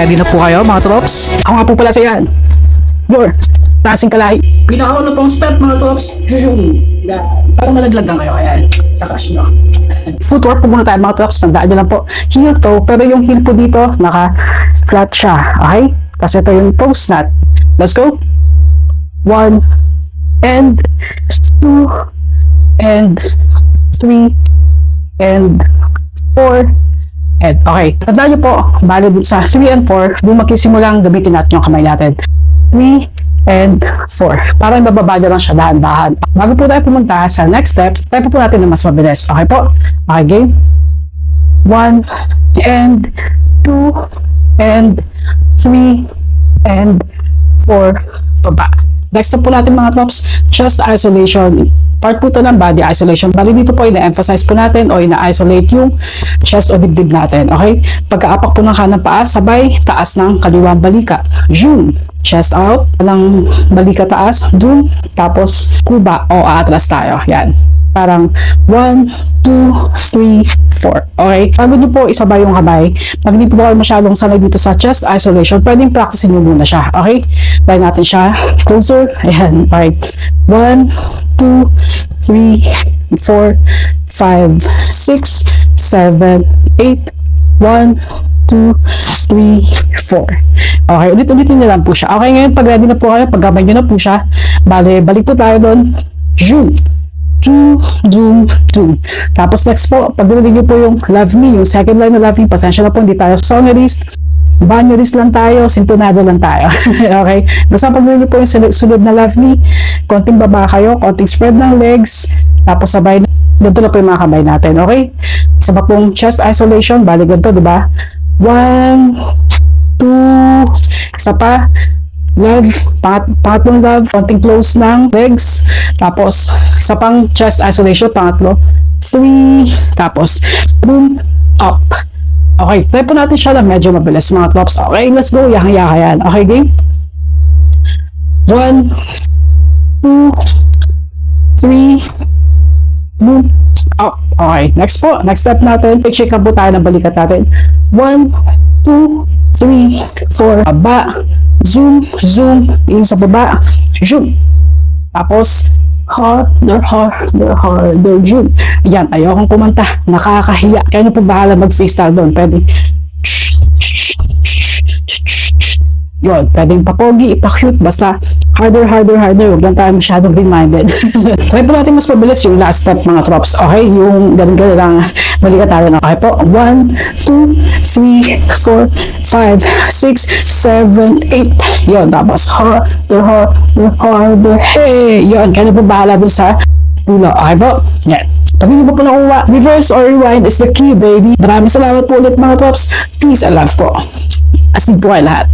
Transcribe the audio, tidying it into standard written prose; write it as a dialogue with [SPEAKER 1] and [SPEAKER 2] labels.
[SPEAKER 1] Ready na po kayo mga trops? Ako nga po pala si Yan. Your tasing kalahi. Pinakauna pong step mga trops. Para malaglag lang kayo. Ayan. Sa cash nyo. Footwork po muna tayo mga trops. Tandaan nyo lang po. Heel toe. Pero yung heel po dito, naka-flat siya. Okay? Kasi ito yung toe snat. Let's go. 1 and 2 and 3 and 4 and okay. Tandaan nyo po, bali sa 3 and 4, doon magkisimulang gamitin natin yung kamay natin. 3 and 4. Parang bababa nyo lang siya dahan-dahan. Bago po tayo pumunta sa next step, tayo po natin na mas mabilis. Okay po? Okay, game? 1 and 2 and 3 and 4 baba. Next step po natin mga trops, chest isolation. Part po ito ng body isolation. Bali dito po ina-emphasize po natin o ina-isolate yung chest o dibdib natin. Okay? Pagkaapak po ng kanang paa, sabay taas ng kaliwang balika. Zoom. Chest out. Walang balika taas. Zoom. Tapos kuba o aatras tayo. Yan. Parang 1, 2, 3, 4. Okay? Bago nyo po isabay yung kamay, pag hindi po kayo masyadong sanay dito sa chest isolation, pwedeng practice nyo muna siya. Okay? Try natin siya. Closer. Ayan. Okay. 1, 2, 3, 4, 5, 6, 7, 8, 1, 2, 3, 4. Okay, ulit-ulitin na lang po siya. Okay, ngayon pag ready na po kayo, pag gamay nyo na po siya, balik po tayo doon. Zoom. 2, zoom, 2. Tapos next po, pag narinig nyo po yung love me, yung second line na love me, pasensya na po, hindi tayo songerist, banyorist lang tayo, sintonado lang tayo. Okay? Basta pag narinig nyo po yung sunod na love me, konting baba kayo, konting spread ng legs, tapos sabay, ganito na po yung mga kamay natin. Okay? Sabay pong chest isolation, balik ganito, diba? 1, 2, isa pa, love, pangatlong love, konting close ng legs, tapos isa pang chest isolation, pangatlo, 3, tapos boom, up. Okay, try po natin siya na medyo mabilis mga trops. Okay, let's go, yaka-yaka yan. Okay, game? 1, 2, 3, boom, up. Okay, next po, next step natin, shake up po tayo ng balikat natin. 1, 2, 3, 4, baba, zoom, zoom, in sa baba, zoom. Tapos, harder, zoom. Ayan, ayokong kumanta, nakakahiya. Kaya nyo po bahala mag-freestyle doon. Pwede, yun, pwedeng papogi, ipa-cute, basta harder, huwag lang tayo masyadong reminded. Try po natin mas mabilis yung last step mga trops, okay? Yung ganun-ganun lang, balikat tayo na. Okay po, 1, 2, 3, 4, 5, 6, 7, 8, yun, tapos harder, hey, yun, kaya po bahala dun sa pulo, okay po? Yan. Pag hindi po nakuha, reverse or rewind is the key, baby. Maraming salamat po ulit mga trops, peace and love po. Astig po kayo lahat.